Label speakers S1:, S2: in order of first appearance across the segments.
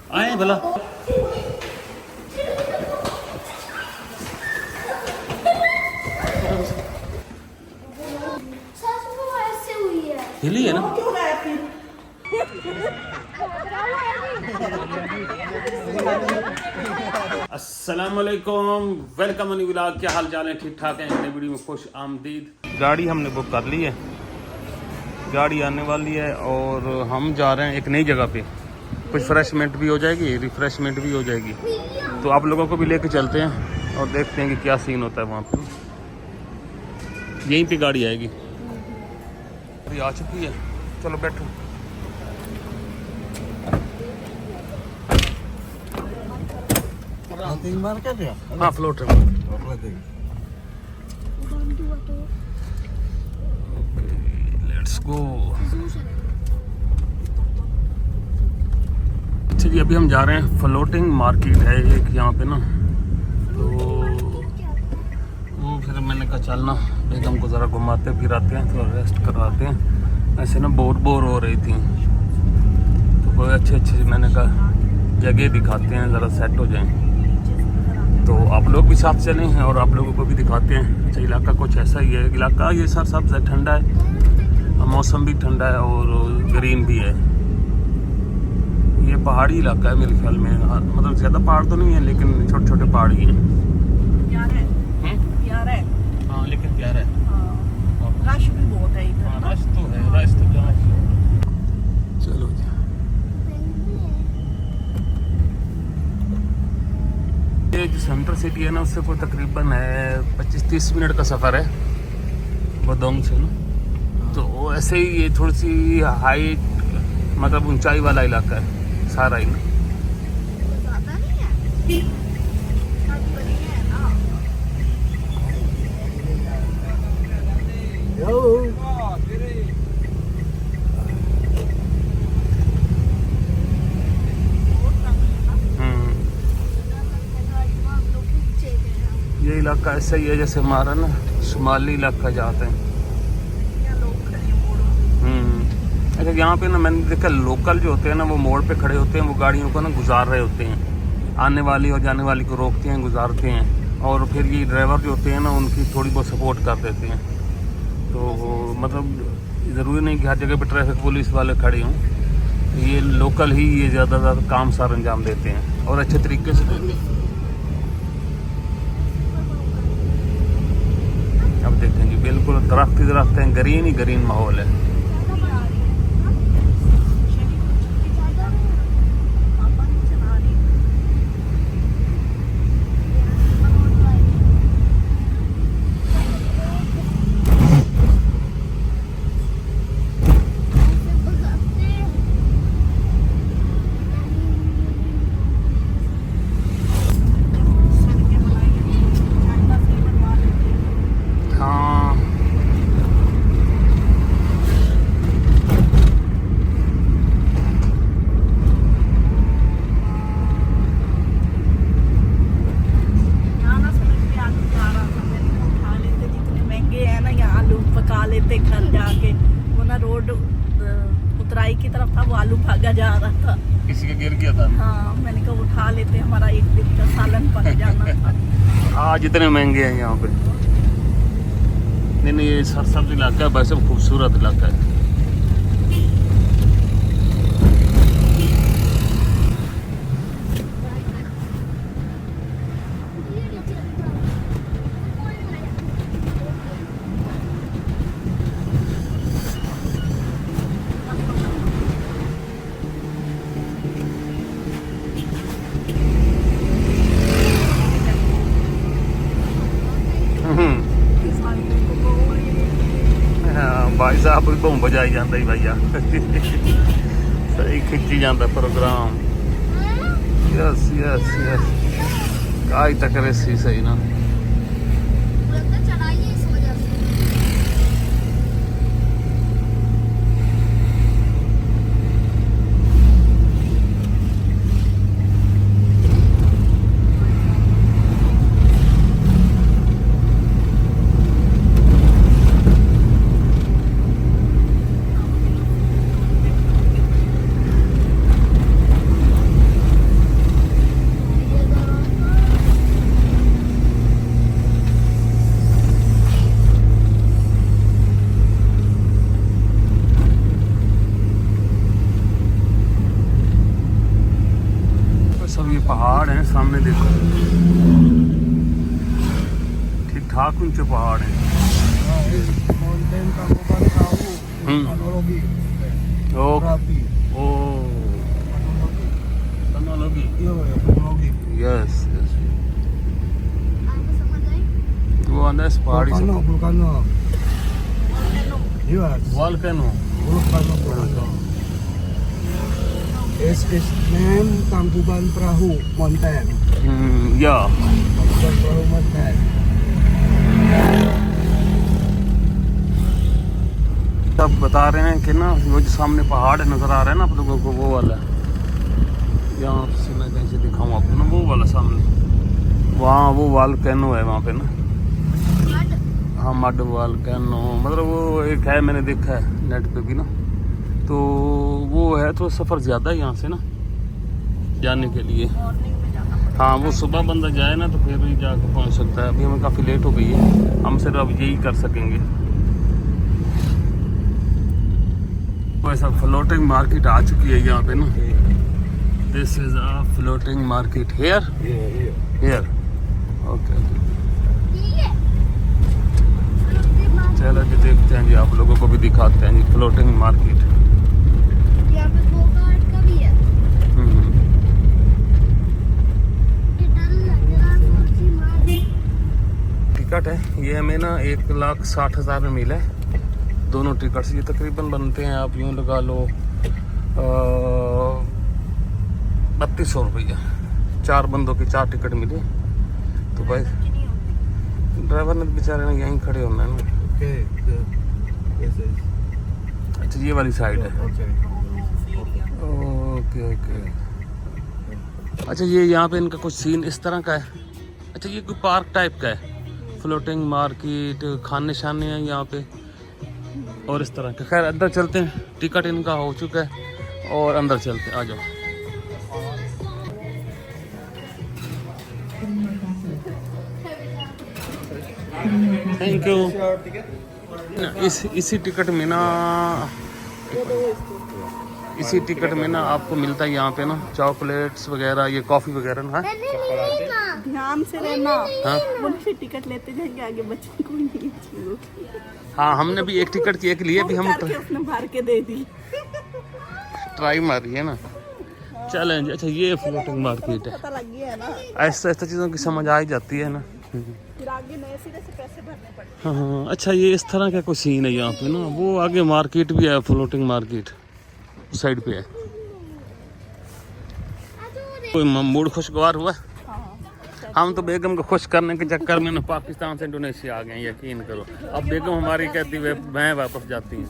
S1: आए भला। हिली है ना। अस्सलामुअलैकुम, वेलकम अनी व्लॉग। क्या हाल चाल है? ठीक ठाक है। नई वीडियो में खुश आमदीद। गाड़ी हमने बुक कर ली है, गाड़ी आने वाली है और हम जा रहे हैं एक नई जगह पे। कुछ फ्रेशमेंट भी हो जाएगी, रिफ्रेशमेंट भी हो जाएगी, तो आप लोगों को भी लेके चलते हैं और देखते हैं कि क्या सीन होता है वहाँ पे। यहीं पे गाड़ी आएगी, अभी आ चुकी है। चलो बैठो। हाँ फ्लोट है। Let's go. अच्छा जी, अभी हम जा रहे हैं, फ्लोटिंग मार्केट है एक यहाँ पे ना, तो वो फिर मैंने कहा चलना बेगम को ज़रा घुमाते फिराते हैं, थोड़ा रेस्ट करवाते हैं। ऐसे ना बोर हो रही थी, तो कोई अच्छे मैंने कहा जगह दिखाते हैं, ज़रा सेट हो जाएं। तो आप लोग भी साथ चले हैं और आप लोगों को भी दिखाते हैं। अच्छा, इलाका कुछ ऐसा ही है। इलाका ये सर सब ठंडा है, मौसम भी ठंडा है और ग्रीन भी है। ये पहाड़ी इलाका है मेरे ख्याल में, मतलब ज़्यादा पहाड़ तो नहीं है लेकिन छोटे छोटे पहाड़ ही हैं।
S2: प्यारा है।
S1: हाँ लेकिन प्यारा है।
S2: रश भी बहुत है इधर।
S1: हाँ रश तो है, रश तो क्या है। चलो जी, ये जो सेंट्रल सिटी है ना, उससे कोई तकरीबन है 25-30 मिनट का सफ़र है बदोंग से ना। तो ऐसे ही ये थोड़ी सी हाइट, मतलब ऊंचाई वाला इलाका है सारा ही ना।
S2: ज़्यादा नहीं है,
S1: ये इलाका ऐसा ही है जैसे हमारा ना शुमाली इलाका जाते हैं। अच्छा, यहाँ पे ना मैंने देखा लोकल जो होते हैं ना, वो मोड़ पे खड़े होते हैं, वो गाड़ियों को ना गुजार रहे होते हैं, आने वाली और जाने वाली को रोकते हैं, गुजारते हैं, और फिर ये ड्राइवर जो होते हैं ना उनकी थोड़ी बहुत सपोर्ट कर देते हैं। तो मतलब ज़रूरी नहीं कि हर जगह पे ट्रैफिक पुलिस वाले खड़े हों, ये लोकल ही ये ज़्यादा काम सार अंजाम देते हैं और अच्छे तरीके से देते हैं। अब देखेंगे, बिल्कुल दरख्त ही दरख्त हैं, ग्रीन ही ग्रीन माहौल है। घर जाके वो ना रोड उतराई की तरफ था, वो आलू भागा जा रहा था, किसी का गिर गया था। हाँ, मैंने कहा उठा लेते, हमारा एक दिन का सालन पक जाना था। आज इतने महंगे हैं यहाँ पे। नहीं, ये सरसब्ज इलाका है, वैसे खूबसूरत इलाका है। भाई साहब भी घूम बजाई जाता ही भैया। सही खिंची जाता प्रोग्राम। यस यस यस, काई तक सी सही ना। सब ये पहाड़ हैं सामने देखो, ठीक ठाक ऊंचे पहाड़ हैं।
S3: माउंटेन का मोबाइल का टेक्नोलॉजी
S1: ओ
S3: रापी
S1: ओ टेक्नोलॉजी,
S3: टेक्नोलॉजी
S1: यस यस।
S2: आपको समझ आई?
S1: वो आंदा है पहाड़ी से
S3: Volcano yes
S1: volcano.
S3: Volcano is name Tangkuban Perahu Mountain
S1: या
S3: Tangkuban Perahu Mountain
S1: सब बता रहे हैं कि ना वो जो सामने पहाड़ नजर आ रहा है ना आप लोगों को, वो वाला यहाँ से मैं कहीं से दिखाऊँ आपको ना, वो वाला सामने वहाँ वो वोल्केनो है वहाँ पे ना। हाँ मड वोल्केनो मतलब वो एक है, मैंने देखा है नेट पे भी ना, तो वो है तो सफ़र ज़्यादा है यहाँ से ना जाने के लिए।
S2: मॉर्निंग में जाना पड़ेगा।
S1: हाँ वो सुबह बंदा जाए ना तो फिर ही जाकर पहुँच सकता है। अभी हमें काफ़ी लेट हो गई है, हम सिर्फ अब यही कर सकेंगे। तो ऐसा फ्लोटिंग मार्केट आ चुकी है यहाँ पे ना। This is a floating market here here okay. चलो जी देखते हैं जी, आप लोगों को भी दिखाते हैं जी फ्लोटिंग मार्केट।
S2: यहाँ पे गो कार्ट का भी है।
S1: टिकट है ये हमें ना 1,60,000 में मिला है दोनों टिकट्स। ये तकरीबन बनते हैं आप यूँ लगा लो 3200 रुपया। 4 बंदों के 4 टिकट मिले। तो भाई ड्राइवर ने बेचारे ने यहीं खड़े होना है ना।
S3: okay yes yes
S1: अच्छा ये वाली साइड है,
S3: okay
S1: ओके ओके। अच्छा ये यहाँ पे इनका कुछ सीन इस तरह का है। अच्छा ये कोई पार्क टाइप का है, फ्लोटिंग मार्केट, खाने शाने हैं यहाँ पे और इस तरह का। खैर अंदर चलते हैं, टिकट इनका हो चुका है और अंदर चलते हैं, आ जाओ। Thank you. इसी टिकट में ना इसी टिकट में ना आपको मिलता है यहाँ पे ना चॉकलेट्स वगैरह, ये कॉफ़ी वगैरह ना है।
S2: ध्यान से रहना,
S1: हाँ
S2: उनसे टिकट लेते जाएंगे आगे, बच्चे को नहीं छुओ।
S1: हाँ हमने भी एक टिकट की एक लिए, अभी हम
S2: करके उसने भर के दे दी।
S1: ट्राई मारी है ना। चलें। अच्छा ये फ्लोटिंग मार्केट है,
S2: पता लग गया है ना,
S1: ऐसा ऐसा चीज़ों की समझ आ ही जाती है ना।
S2: फिर आगे नए सिरे से पैसे भरने पड़ते।
S1: हाँ हाँ। अच्छा ये इस तरह का कोई सीन है यहाँ पे ना। वो आगे मार्केट भी है, फ्लोटिंग मार्केट उस साइड पे है। कोई मूड खुशगवार हुआ। हम तो बेगम को खुश करने के चक्कर में ना पाकिस्तान से इंडोनेशिया आ गए, यकीन करो। अब बेगम हमारी कहती है मैं वापस जाती हूँ,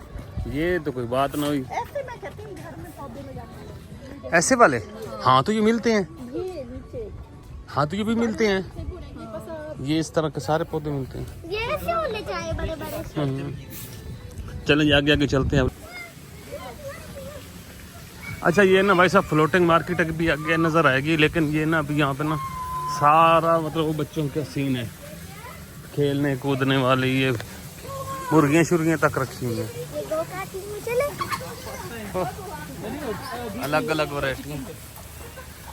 S1: ये तो कोई बात ना हुई।
S2: ऐसे मैं कहती हूँ घर में पौधे में जाना
S1: ऐसे वाले हाँ तो ये मिलते हैं,
S2: ये नीचे
S1: हाँ तो ये भी मिलते हैं, ये इस तरह के सारे पौधे मिलते हैं।
S2: ये ऐसे होने चाहिए बड़े बड़े।
S1: चलें आगे आगे चलते हैं। अच्छा ये ना भाई साहब फ्लोटिंग मार्केट भी आगे नज़र आएगी, लेकिन ये ना अभी यहाँ पे ना सारा मतलब वो बच्चों का सीन है, खेलने कूदने वाली, ये मुर्गियाँ शुर्गियाँ तक रखी हुई हैं, अलग अलग वैरायटी।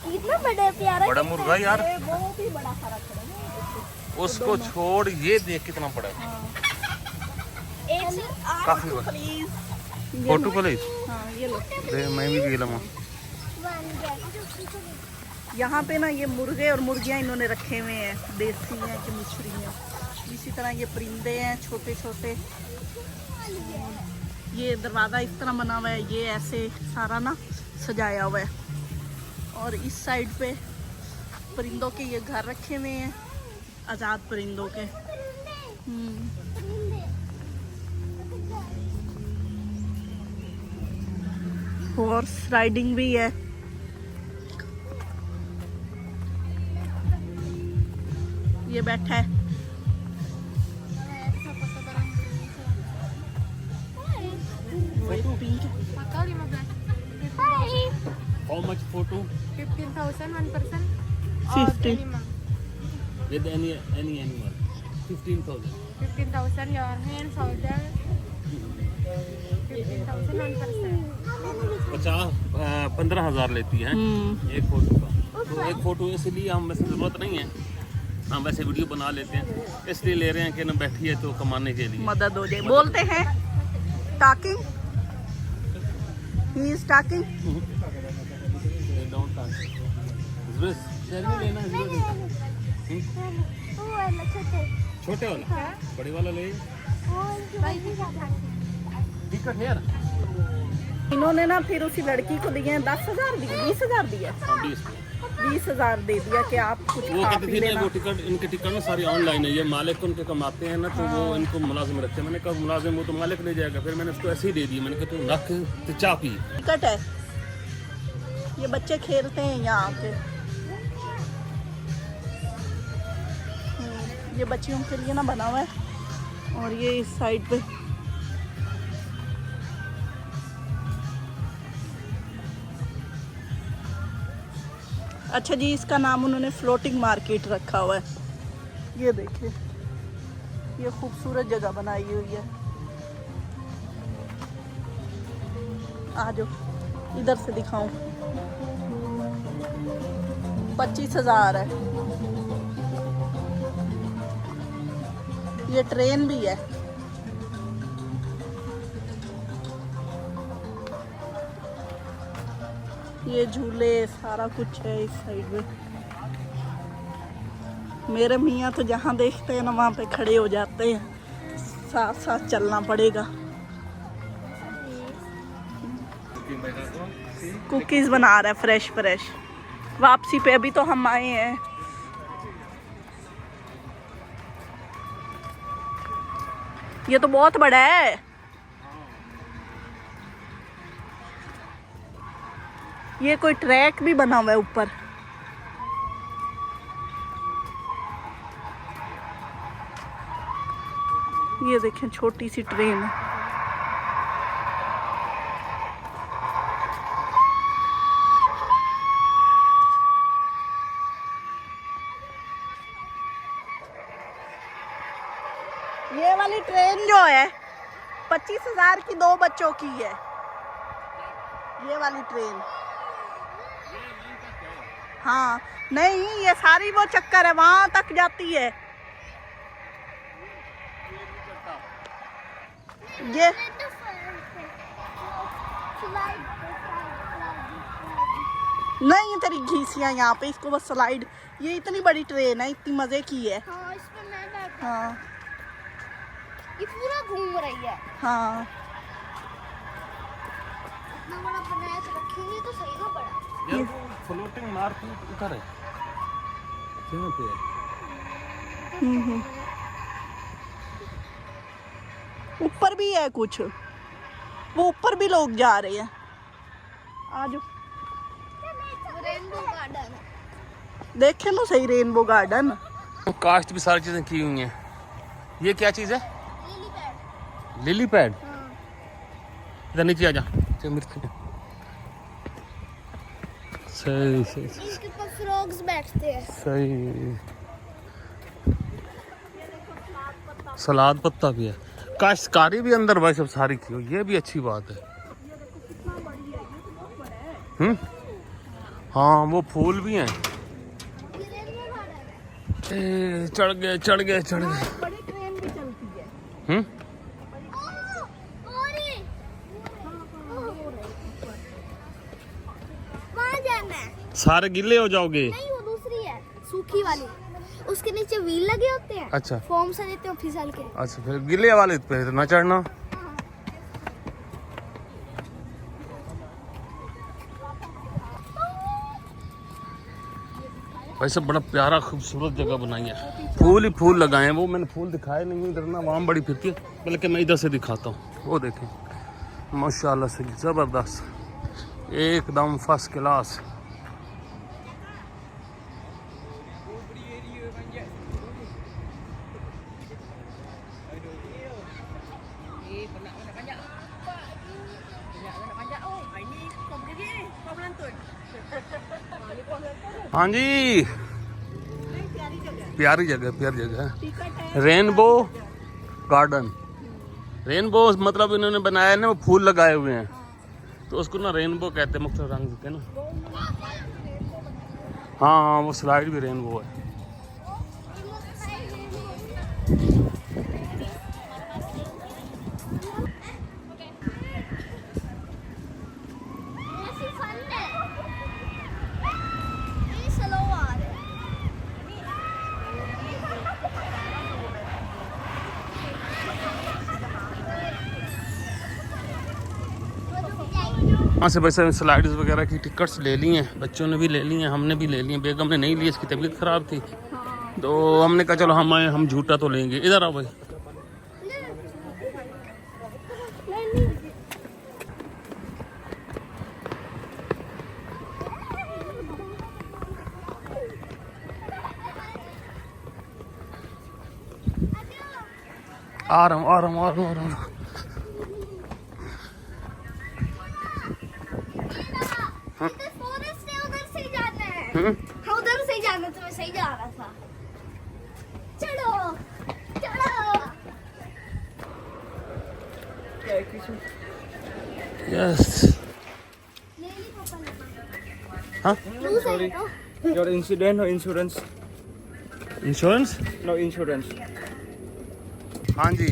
S2: कितना बड़ा प्यारा
S1: बड़ा मुर्गा यार,
S2: वो भी बड़ा फर्क है।
S1: उसको छोड़ ये देख कितना बड़ा है। काफी बड़ा।
S2: Please
S1: photo please.
S2: हाँ ये लो।
S1: दे मैं भी गेला हूँ।
S2: यहाँ पे ना ये मुर्गे और मुर्गियाँ इन्होंने रखे हुए हैं, देसी हैं कि मिश्री हैं। इसी तरह ये परिंदे हैं छोटे छोटे। ये दरवाज़ा इस तरह बना हुआ है, ये ऐसे सारा ना सजाया हुआ है। और इस साइड पे परिंदों के ये घर रखे हुए हैं, आज़ाद परिंदों के। हॉर्स राइडिंग भी है। ये बैठा है। वो एक पिंक है।
S1: How much photo?
S4: 15,000 one person.
S2: 50.
S1: With any animal? 15,000.
S4: 15,000 your hand, shoulder. 15,000 one person.
S1: 15,000 लेती हैं एक फोटो का। तो एक फ़ोटो इसलिए हम वैसे ज़रूरत नहीं है, हम वैसे वीडियो बना लेते हैं, इसलिए ले रहे हैं कि ना बैठी है तो कमाने के लिए
S2: मदद हो जाए। बोलते हैं टॉकिंग, ही इज टॉकिंग।
S1: छोटे वाला, बड़े वाला ले। टिकट है यार।
S2: इन्होंने ना फिर उसी लड़की को दिए 10,000 दिए, 20,000 दिए, 20,000 दे दिया कि आप कुछ
S1: वो
S2: खा
S1: कहते
S2: पी
S1: थे
S2: लेना।
S1: वो टिकट, इनके टिकट ना सारी ऑनलाइन है, ये मालिक उनके कमाते हैं ना, तो वो इनको मुलाजिम रखते हैं। मैंने कहा मुलाजिम वो तो मालिक ले जाएगा, फिर मैंने उसको ऐसे ही दे दी। मैंने कहा तू रख तो चाह पी।
S2: टिकट है, ये बच्चे खेलते हैं यहाँ के। ये बच्चियों के लिए ना बना हुआ है। और ये इस साइड पे अच्छा जी, इसका नाम उन्होंने फ्लोटिंग मार्केट रखा हुआ है। ये देखिए, ये खूबसूरत जगह बनाई हुई है। आ जाओ, इधर से दिखाऊं। 25,000 है। ये ट्रेन भी है। ये झूले सारा कुछ है इस साइड में। मेरे मियाँ तो जहाँ देखते हैं ना वहाँ पे खड़े हो जाते हैं, साथ साथ चलना पड़ेगा। कुकीज बना रहा है फ्रेश फ्रेश। वापसी पे अभी तो हम आए हैं। ये तो बहुत बड़ा है। ये कोई ट्रैक भी बना हुआ है ऊपर। ये देखें, छोटी सी ट्रेन है। ये वाली ट्रेन जो है 25,000 की 2 बच्चों की है। ये वाली ट्रेन, हाँ नहीं, ये सारी वो चक्कर है, वहां तक जाती है। ये नहीं, तेरी घीसियाँ यहाँ पे, इसको बस स्लाइड। ये इतनी बड़ी ट्रेन है, इतनी मजे की है।
S4: हाँ, इसमें मैं बैठा।
S2: हाँ
S4: ये पूरा घूम रही है।
S2: हाँ,
S4: इतना बड़ा बनाया तो रखेंगे तो सही ना बड़ा।
S1: यार वो फ्लोटिंग मार्केट उधर है, कहाँ पे है?
S2: ऊपर भी है कुछ, वो ऊपर भी लोग जा रहे हैं। आ जाओ,
S4: रेनबो गार्डन
S2: देखें तो सही रेनबो गार्डन।
S1: कास्ट भी सारी चीजें की हुई हैं। ये क्या चीज है?
S4: Lily pad.
S1: Lily pad.
S4: हाँ,
S1: इधर नीचे आ जा। सही सही
S4: इसके ऊपर फ्रॉग्स बैठते हैं।
S1: सही। सलाद पत्ता भी है, काश्तकारी भी अंदर भाई सब सारी की हो, ये भी अच्छी बात है। हाँ, वो फूल भी हैं।
S4: ये रेनबो गार्डन है।
S1: चढ़ गए चढ़ गए चढ़ गए।
S2: बड़ी ट्रेन भी चलती है।
S4: वहाँ जाना है।
S1: सारे गिले हो जाओगे।
S4: नहीं, वो दूसरी है, सूखी वाली। उसके नीचे व्हील लगे होते हैं।
S1: अच्छा
S4: फॉर्म से देते हो फिसल के।
S1: अच्छा, फिर गिले वाले पे ना चढ़ना। वैसे बड़ा प्यारा खूबसूरत जगह बनाई है, फूल ही फूल लगाए हैं। वो मैंने फूल दिखाए नहीं इधर ना, वहाँ बड़ी फिरती है, बल्कि मैं इधर से दिखाता हूँ। वो देखें, माशाल्लाह से ज़बरदस्त, एकदम फर्स्ट क्लास। हाँ जी, प्यारी जगह है। रेनबो गार्डन, रेनबो मतलब इन्होंने बनाया है ना, वो फूल लगाए हुए हैं, तो उसको ना रेनबो कहते हैं, मुख्तलिफ रंग के ना। हाँ हाँ वो स्लाइड भी रेनबो है।
S4: ऐसी फन है ये स्लो आ रहा है
S1: वहाँ से वैसे स्लाइड्स वगैरह की टिकट्स ले ली हैं, बच्चों ने भी ले ली हैं, हमने भी ले ली हैं। बेगम ने नहीं ली, इसकी तबीयत ख़राब थी तो हमने कहा चलो हम झूठा तो लेंगे। इधर आओ भाई। आ रहा हूँ।
S4: इधर फॉरेस्ट है उधर से ही जाना है हाँ उधर से ही जाना तो मैं सही जा रहा था चलो
S1: यस।
S4: ले ली पापा ने
S1: हाँ
S4: लूज है तो
S3: Your incident or insurance?
S1: Insurance.
S3: No insurance.
S1: हाँ जी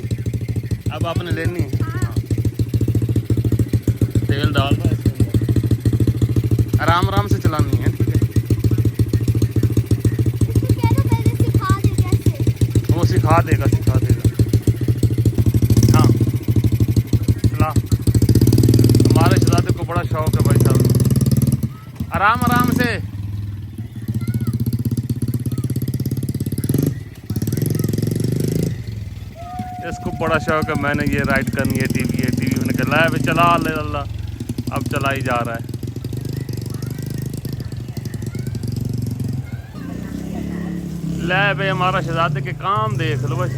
S1: अब आपने लेनी है। तेल डाल रहा है इसके अंदर। आराम से चलानी है, ठीक है।
S4: इसको कह दो पहले सिखा दे कैसे
S1: वो सिखा देगा। हाँ चला। हमारे शहजादे को बड़ा शौक है भाई साहब। आराम से। इसको बड़ा शौक है, मैंने ये राइड करनी है टीवी मैंने कहा ला चला अल्लाह अब चला ही जा रहा है। ले भाई हमारा शहजादे के काम देख लो बस।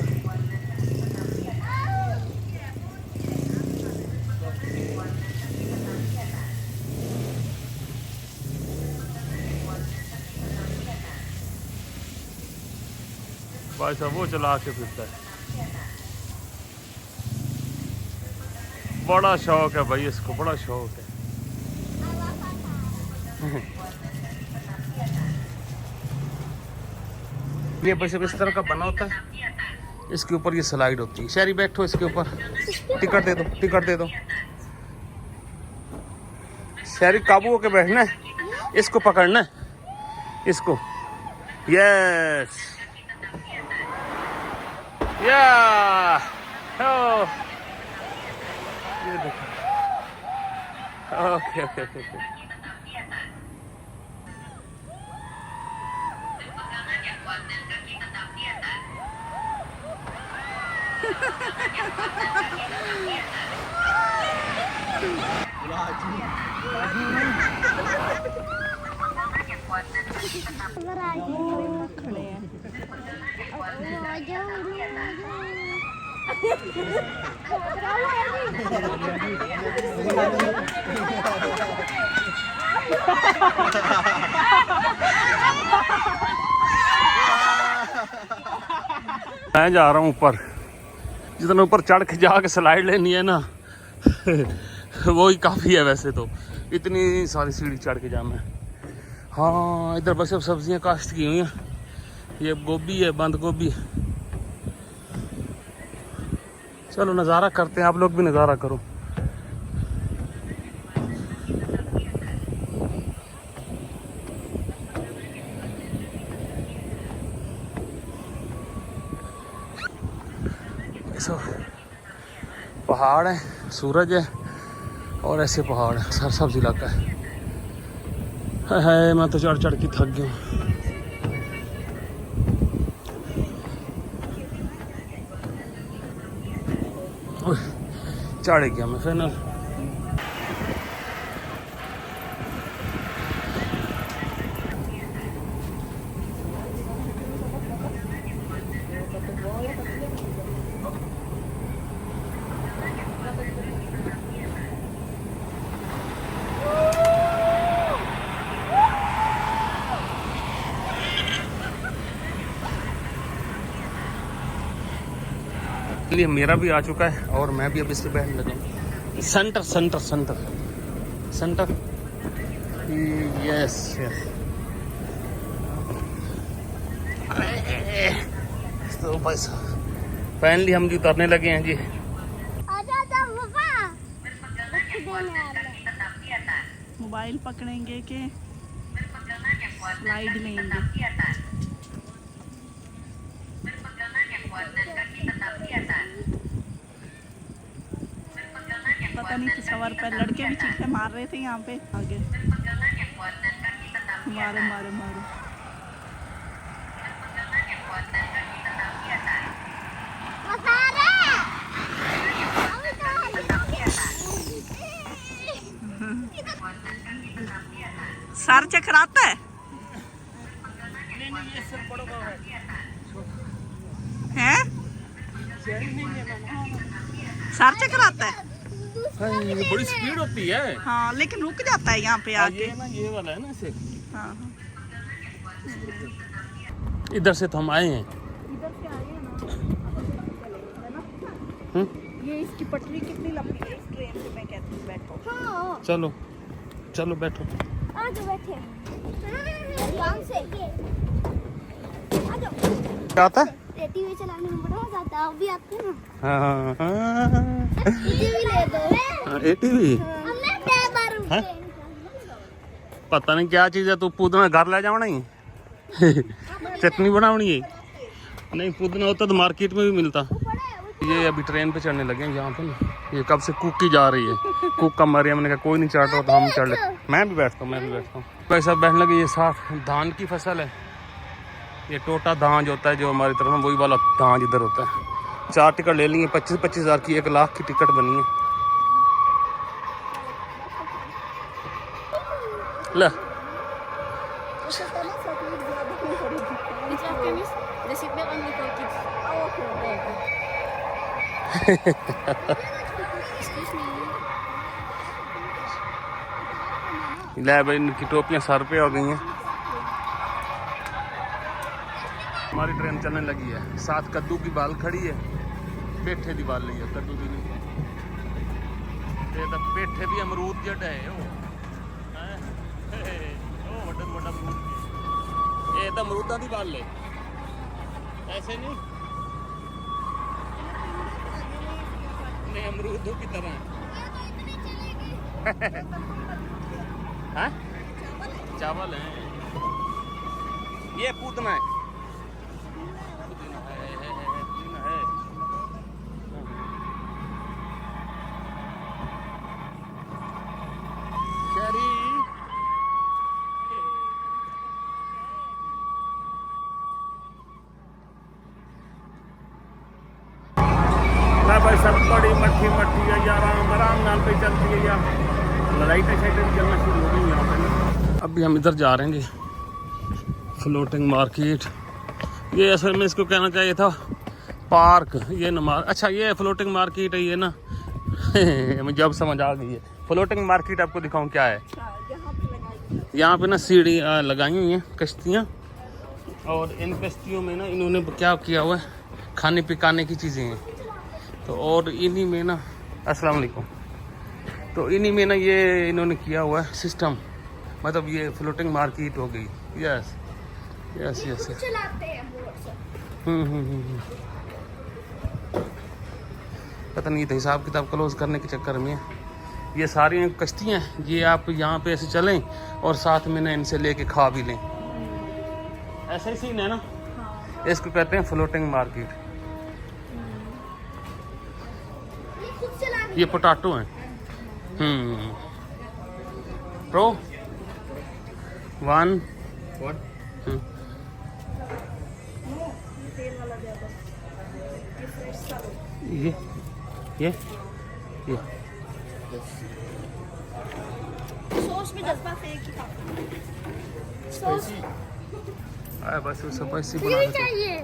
S1: भाई साहब वो चला के फिरता है, बड़ा शौक है भाई इसको, बड़ा शौक है। ये बस इस तरह का बना होता है, इसके ऊपर ये स्लाइड होती है। शहरी बैठो इसके ऊपर, टिकट दे दो। शहरी काबू होके बैठना है, इसको पकड़ना है, इसको। यस या ये देखो। ओके
S4: अगर आ खड़े हैं आ
S1: मैं जा रहा हूँ ऊपर। जितना ऊपर चढ़ के जाके स्लाइड लेनी है ना वो ही काफ़ी है वैसे तो, इतनी सारी सीढ़ी चढ़ के जाना है। हाँ इधर बस अब सब्जियां काश्त की हुई हैं, ये गोभी है, बंद गोभी। चलो नज़ारा करते हैं, आप लोग भी नज़ारा करो। सब पहाड़ है, सूरज है और ऐसे पहाड़ है, सरसब्ज इलाका है। मैं तो चढ़ के थक गया हूँ। चढ़ गया मैं फिर ना। लिए मेरा भी आ चुका है और मैं भी अब इस पे बैठने लगा। सेंटर यस तो बस फाइनली हम जी उतरने लगे हैं जी।
S4: आजा आजा पापा देने वाला
S2: मोबाइल पकड़ेंगे कि स्लाइड लेंगे। पता नहीं पिछावर पर लड़के भी चीखें मार रहे थे यहाँ पे आगे, मारो मारो मारो। सर चकराता है हैं? सर चकराता है।
S1: ये बड़ी स्पीड होती है।
S2: हाँ लेकिन रुक जाता है यहाँ पे आके।
S1: ये ना ये वाला है ना इसे।
S2: हाँ हाँ।
S1: इधर से तो हम आए हैं।
S2: इधर से आए हैं ना। ये इसकी पटरी कितनी लंबी है इस ट्रेन से, मैं कहती हूँ बैठो।
S4: हाँ
S1: चलो चलो बैठो।
S4: आ जाओ बैठे आराम से आ जाओ।
S1: क्या आता है?
S4: टीवी चलाने में बड़ा मजा आता है, आप भी आते हैं ना।
S1: हाँ
S4: मुझे भी ले दो।
S1: एटीवी
S4: मैं बार
S1: हैं? पता नहीं क्या चीज़ है। तू पूतना घर ले जाओ नहीं चटनी बनावनी है। नहीं पूतना होता तो मार्केट में भी मिलता। ये अभी ट्रेन पे चढ़ने लगे हैं यहाँ पे ना। ये कब से कुक की जा रही है, कुक का मर। मैंने कहा कोई नहीं चढ़ रहा तो हम चढ़ ले। मैं भी बैठता हूँ पैसा बैठने लगे। ये साथ धान की फसल है। ये टोटा धान जो होता है जो हमारी तरफ में, वही वाला धान इधर होता है। 4 टिकट ले ली है 25-25 हज़ार की। 1 लाख की टिकट बनी है। ले ले भाई इनकी टोपियाँ सर पे हो गई हैं। हमारी ट्रेन चलने लगी है। साथ कद्दू की बाल खड़ी है। पेठे की बाल ली है, कद्दू की नहीं। ये तो पेठे भी अमरूद जड़ है। ओ वड्डा वड्डा अमरूद। ये तो अमरूदा की बाल ले, ऐसे नहीं नहीं अमरूदों की तरह। हाँ चावल है। ये पूतना है। भाई सब बड़ी मट्ठी है यार। आराम नाल पे चलती है यार। लाइटें शाइटें चलना शुरू हो गई यहाँ पे। अभी हम इधर जा रहे हैं जी, फ्लोटिंग मार्केट। ये असल में इसको कहना चाहिए था पार्क। ये न अच्छा ये फ्लोटिंग मार्केट है ये ना। मुझे अब समझ आ गई है। फ्लोटिंग मार्केट आपको दिखाऊं क्या है। यहाँ पे ना सीढ़ी लगाई हुई हैं, कश्तियाँ। और इन कश्तियों में ना इन्होंने क्या किया हुआ है, खाने पकाने की चीज़ें हैं। तो और इन्हीं में ना अस्सलाम वालेकुम। तो इन्हीं में ना ये इन्होंने किया हुआ है सिस्टम। मतलब ये फ्लोटिंग मार्केट हो गई। Yes yes yes yes.
S4: चलाते हैं बोर्ड से।
S1: पता नहीं तो हिसाब किताब क्लोज करने के चक्कर में ये सारी कश्तियाँ ये आप यहाँ पे ऐसे चलें और साथ में ना इनसे लेके खा भी लें। ऐसा ही सीन है ना। इसको कहते हैं फ्लोटिंग मार्केट। ये पोटैटो हैं। प्रो 1 ये
S2: सॉस भी 10 रुपए एक ही था।
S4: सॉस
S1: बस स्पाइसी
S4: मुझे
S1: बना
S4: भी
S1: देते।
S4: चाहिए।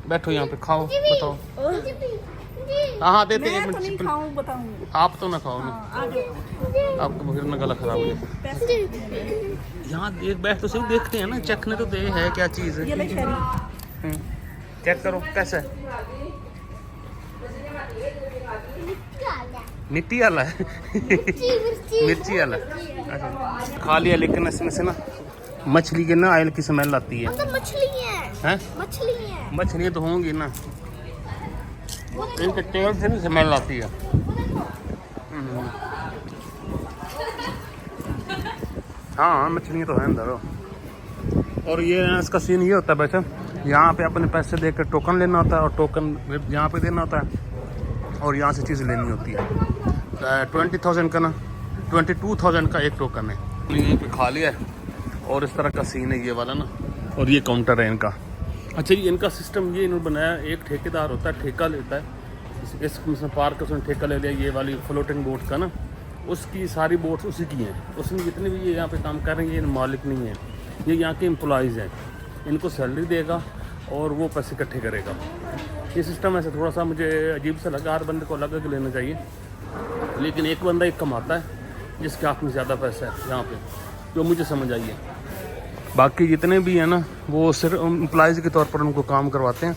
S1: बैठो यहाँ पे खाओ बताओ।
S4: मुझे भी
S1: हाँ देते
S2: मैं
S1: हैं।
S2: तो नहीं खाऊं बताऊंगी।
S1: आप तो ना खाओ ना,
S2: आ जाओ।
S1: आपको फिर ना गला खराब हो जाए। यहाँ एक बैठ तो सही देखते हैं ना, चखने तो दे है क्या चीज़
S2: ये
S1: है।
S2: ले शरी।
S1: चेक करो कैसा है। मिट्टी वाला है। मिर्ची वाला। अच्छा खा लिया लेकिन इसमें से ना मछली के ना ऑयल की स्मेल आती है।
S4: मतलब मछली है,
S1: हैं?
S4: मछली है।
S1: मछली तो होंगी ना, इनके तेल से भी स्मेल आती है। हाँ मछली तो है अंदर। और ये इसका सीन ये होता है वैसे, यहाँ पे अपने पैसे देकर टोकन लेना होता है और टोकन यहाँ पे देना होता है और यहाँ से चीज़ लेनी होती है। 20,000 का ना 22,000 का एक टोकन है। यहीं पे खा लिया है और इस तरह का सीन है ये वाला ना। और ये काउंटर है इनका। अच्छा ये इनका सिस्टम ये इन्होंने बनाया, एक ठेकेदार होता है, ठेका लेता है इस पार्क का, उसने ठेका ले लिया ये वाली फ्लोटिंग बोट का ना, उसकी सारी बोट्स उसी की हैं। उसमें जितने भी ये यहाँ पे काम कर रहे हैं ये मालिक नहीं है, ये यहाँ के एम्प्लॉइज़ हैं। इनको सैलरी देगा और वो पैसे इकट्ठे करेगा। ये सिस्टम ऐसे थोड़ा सा मुझे अजीब सा लगा, हर बंदे को अलग अलग लेना चाहिए, लेकिन एक बंदा एक कमाता है जिसके हाथ में ज़्यादा पैसा है यहाँ पे, जो मुझे समझ आई है। बाकी जितने भी हैं ना वो सिर्फ एम्प्लॉइज़ के तौर पर उनको काम करवाते हैं।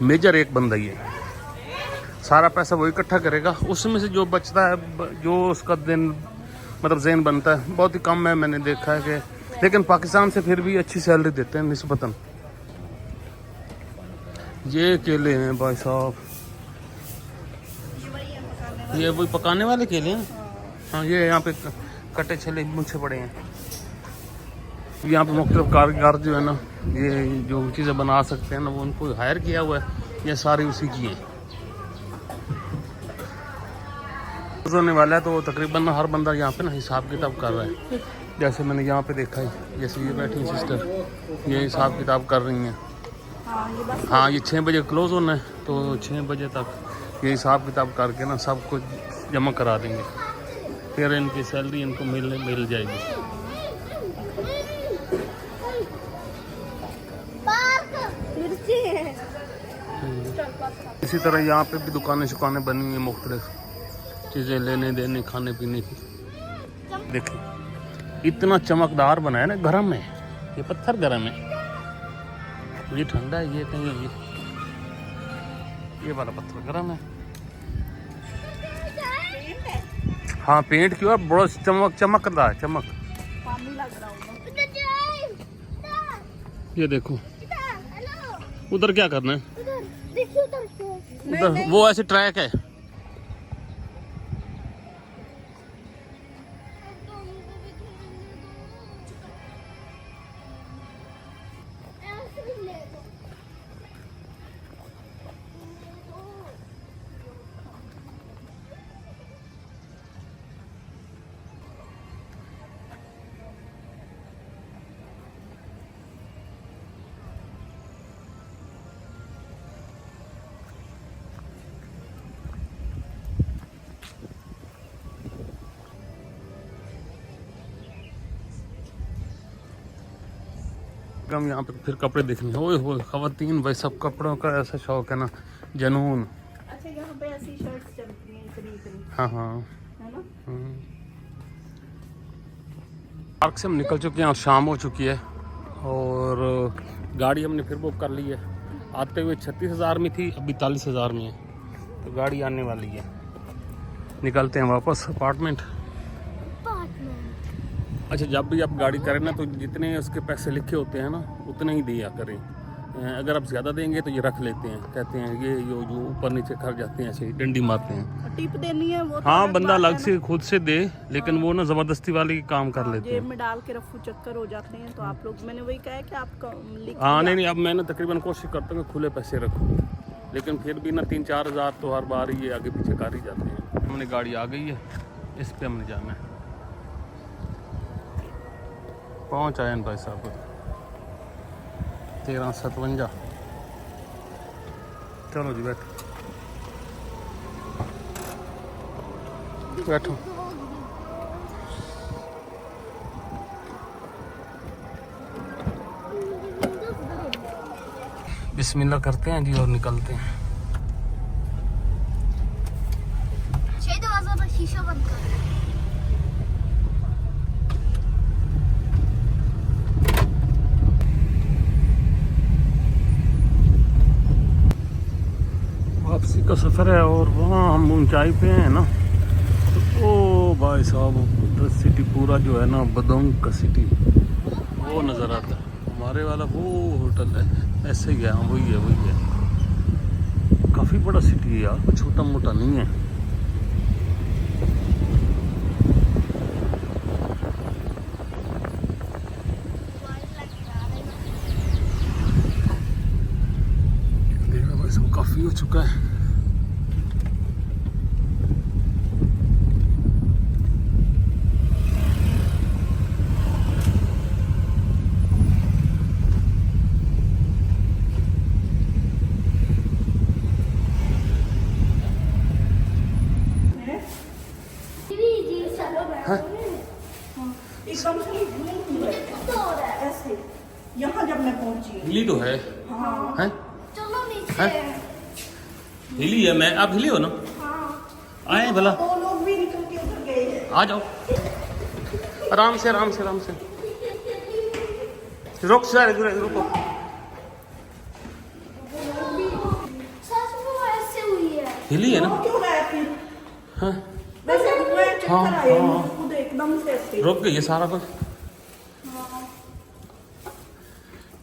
S1: मेजर एक बंदा ही है, सारा पैसा वो इकट्ठा करेगा, उसमें से जो बचता है, जो उसका दिन मतलब ज़ेन बनता है, बहुत ही कम है मैंने देखा है कि, लेकिन पाकिस्तान से फिर भी अच्छी सैलरी देते हैं निस्बतन। ये केले हैं भाई साहब, ये वही पकाने वाले केले हैं। हाँ ये यहाँ पे कटे छले मुझे पड़े हैं। यहाँ पे मुख्तलिफ कारीगर जो है ना, ये जो चीज़ें बना सकते हैं ना, वो उनको हायर किया हुआ है, ये सारी उसी की हैं। होने वाला है तो तकरीबन हर बंदा यहाँ पे ना हिसाब किताब कर रहा है। जैसे मैंने यहाँ पे देखा है, जैसे ये बैठी सिस्टर, ये हिसाब किताब कर रही हैं। हाँ ये 6 बजे क्लोज होना है, तो 6 बजे तक ये हिसाब किताब करके ना सब कुछ जमा करा देंगे, फिर इनकी सैलरी इनको मिल जाएगी। इसी तरह यहाँ पे भी दुकानें बनी हुई हैं, मुख्तलिफ चीज़ें लेने देने खाने पीने की। देखिए इतना चमकदार बनाया ना, गरम है ये, पत्थर गरम है, ये ठंडा है, ये कहीं ये वाला पत्थर गरम है। हाँ पेंट की और बड़ा चमक रहा है, चमक। ये देखो उधर क्या करना है, उधर वो ऐसे ट्रैक है। हम यहाँ पे फिर कपड़े देखने, ओए हो खवातीन भाई, सब कपड़ों का ऐसा शौक है ना, जनून।
S2: अच्छा यहाँ पे ऐसी शर्ट्स चलती हैं इतनी।
S1: हाँ हाँ
S2: है ना।
S1: पार्क से हम निकल चुके हैं और शाम हो चुकी है और गाड़ी हमने फिर बुक कर ली है। आते हुए 36,000 में थी, अब 42,000 में है, तो गाड़ी आने वाली है। निकलते हैं वापस अपार्टमेंट। अच्छा जब भी आप गाड़ी करें ना तो जितने उसके पैसे लिखे होते हैं ना उतने ही दिया करें। अगर आप ज़्यादा देंगे तो ये रख लेते हैं, कहते हैं ये जो ऊपर नीचे खर जाते हैं, ऐसे डंडी मारते हैं।
S2: टिप देनी है वो तो
S1: हाँ बंदा अलग से खुद से दे, लेकिन वो ना ज़बरदस्ती वाली काम कर लेते हैं,
S2: जेब में डाल के रफू चक्कर हो जाते हैं। तो आप लोग, मैंने वही कहा है कि आप
S1: हाँ नहीं अब मैंने तकरीबन कोशिश करता हूँ खुले पैसे रखूँ, लेकिन फिर भी ना 3-4 हज़ार तो हर बार ये आगे पीछे कर ही जाते हैं। हमने गाड़ी आ गई है, इस पर हमने जाना है। पहुँच आए भाई साहब 13:57। चलो जी बैठो बैठो। बिस्मिल्लाह करते हैं जी और निकलते हैं।
S4: शीशा बंद कर।
S1: वापसी का सफ़र है और वहाँ हम ऊंचाई पे हैं ना, तो ओ भाई साहब उधर सिटी पूरा जो है ना बदौंग का सिटी, वो वो नज़र आता है। हमारे वाला वो होटल है, ऐसे ही है। हाँ वही है, वही है। काफ़ी बड़ा सिटी है यार, कुछ छोटा मोटा नहीं है। देखो भाई सब काफ़ी हो चुका है।
S2: एकदम से ऐसे यहाँ जब मैं पहुंची
S1: हिली तो है,
S2: हाँ
S1: हैं?
S4: चलो नीचे
S1: हैं? हिली है। मैं आप हिली हो ना? आए भला,
S2: दो लोग भी निकल के उधर गए हैं।
S1: आ जाओ। आराम से आराम से आराम से। रुक से रुको।
S4: सच में ऐसे हुई है।
S1: हिली है ना?
S2: वो क्यों रहा है फिर?
S1: हाँ,
S2: वैसे मैं चेक
S1: हाँ,
S2: कराया
S1: हाँ।
S2: खुद एकदम से ऐसे।
S1: रुक गई है सारा कुछ।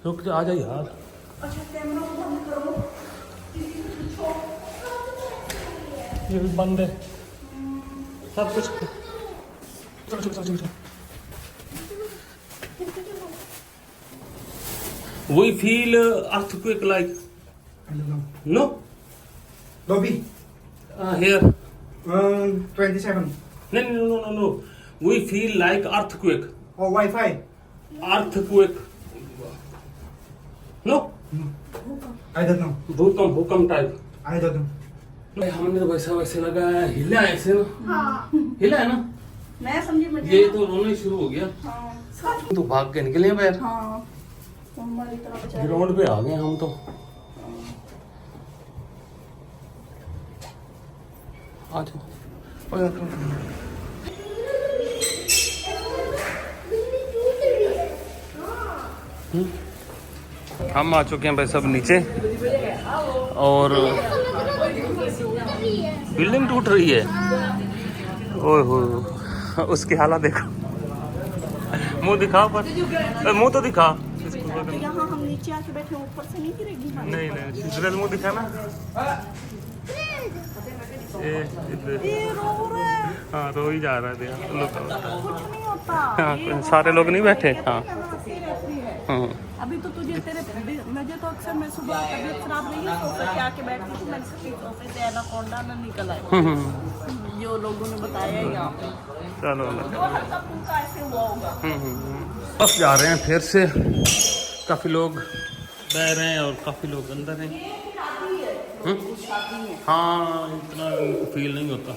S1: रुक जा, आ जा यार।
S2: अच्छा कैमरा बंद करो।
S1: ये भी बंद है सब कुछ। चलो चलो चलो चलो। We feel earthquake like
S3: I don't know.
S1: no
S3: Lobby.
S1: Here
S3: 27.
S1: no. We feel like earthquake.
S3: Oh, Wi-Fi.
S1: Earthquake. No.
S3: I don't know.
S1: भूकंप टाइप।
S3: I don't know.
S1: भाई हमने तो वैसा वैसे लगा है, हिला है ऐसे ना।
S4: हाँ
S1: हिला है ना?
S2: मैं समझी मुझे
S1: ये तो रोना ही शुरू हो गया।
S2: हाँ
S1: तो भाग के निकले बाहर।
S2: हाँ हमारी तरफ बेचारे।
S1: ग्राउंड पे आ गए हम तो। आ जाओ। हम आ चुके हैं भाई सब नीचे, और बिल्डिंग टूट रही है। ओए हो, उसकी हालत देखो। मुंह दिखा, पर मुंह तो दिखा।
S2: यहाँ हम नीचे आके बैठे हैं, ऊपर से नहीं गिरेगी।
S1: नहीं मुंह दिखा ना।
S2: ये रो रहा है।
S1: हाँ रो ही जा रहा है।
S2: कुछ नहीं होता।
S1: हाँ, सारे लोग नहीं बैठे। हाँ
S2: हंसी रहती है।
S1: हाँ।
S2: अभी तो तुझे मुझे तो अक्सर मैं सुबह तबीयत खराब रही है, सोफे पे आके बैठती थी, मैंने कहा सोफे से एनाकोंडा ना निकल आए, जो लोगों ने बताया है यहाँ पे।
S1: चलो
S2: तो हल्का फुल्का ऐसे हुआ होगा।
S1: बस जा रहे हैं फिर से। काफ़ी लोग बह रहे हैं और काफ़ी लोग अंदर हैं। हाँ इतना फील नहीं होता।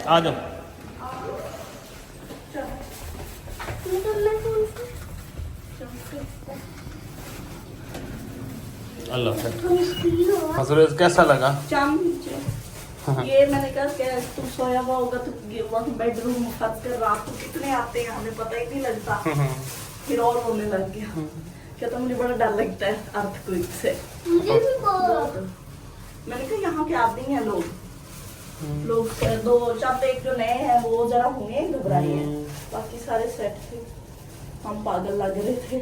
S1: आ जाओ। अल्लाह हजरत कैसा लगा?
S2: ये मैंने कहा कि तुम सोया हुआ होगा तो वहाँ बेडरूम में फंस कर रात को कितने आते हैं हमें पता ही नहीं लगता। फिर और रोने लग गया। क्या तो मुझे बड़ा डर लगता है अर्थक्वेक से।
S4: मुझे भी बहुत।
S2: मैंने कहा यहाँ के आते हैं लोग दो चार एक जो नए हैं वो जरा हुए घबराए हैं, बाकी सारे सेट थे। हम पागल लग रहे थे।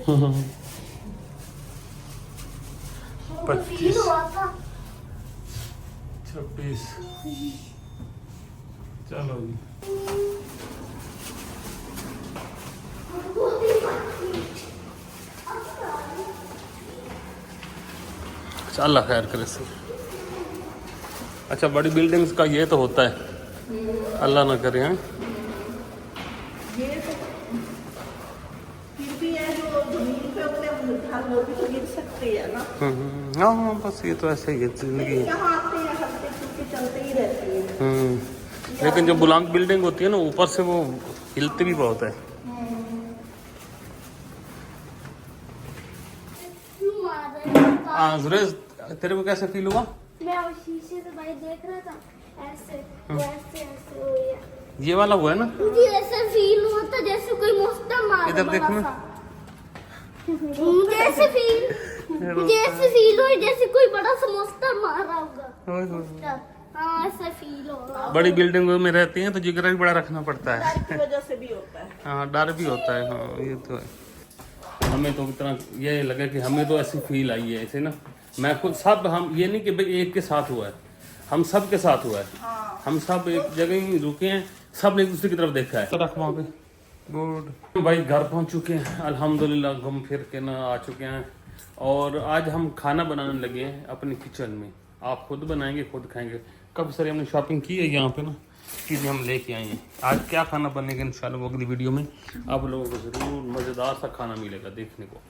S1: 25 26 चलो जी। अच्छा अल्लाह खैर करे सर। अच्छा बड़ी बिल्डिंग्स का ये तो होता है, अल्लाह ना करे। हैं
S2: ये तो फिर भी है जो जमीन पे अपने घर वो भी तो गिर सकते हैं ना।
S1: हाँ बस ये तो ऐसे ही है जिंदगी।
S2: यहाँ आते हैं हल्के फुल्के चलते ही रहते हैं।
S1: लेकिन जो बुलंद बिल्डिंग होती है ना ऊपर से वो हिलती भी बहुत है। जुरेज तेरे को कैसे फील हुआ?
S4: मैं वो शीशे से भाई देख रहा था, ऐसे ऐसे ऐसे हुई है।
S1: ये वाला हुआ है ना?
S4: मुझे ऐसा फील हुआ था जैसे कोई मुस्ता मार
S1: इधर देख ना।
S4: मुझे ऐसे फील हुई जैसे कोई बड़ा सा मुस्ता मार रहा होगा। हाँ ऐसा फील हो
S1: बड़ी बिल्डिंगों में रहती हैं तो जिगरा भी बड़ा रखना पड़ता है।
S2: डर की वजह से भी होता है।
S1: हाँ डर भी होता है। हाँ ये तो है। हमें तो इतना ये लगा कि हमें तो ऐसी फील आई है ऐसे ना, मैं खुद सब हम ये नहीं कि भाई एक के साथ हुआ है, हम सब के साथ हुआ है। हम सब एक जगह ही रुके हैं, सब ने एक दूसरे की तरफ देखा है। तो रख वहाँ पे गुड भाई घर पहुँच चुके हैं अल्हम्दुलिल्लाह, घूम फिर के ना आ चुके हैं। और आज हम खाना बनाने लगे हैं अपने किचन में। आप खुद बनाएंगे खुद खाएंगे। काफ़ी सारी हमने शॉपिंग की है यहाँ पे ना, चीज़ें हम लेके आए हैं। आज क्या खाना बनेगा इंशाल्लाह वो अगली वीडियो में आप लोगों को ज़रूर मज़ेदार सा खाना मिलेगा देखने को।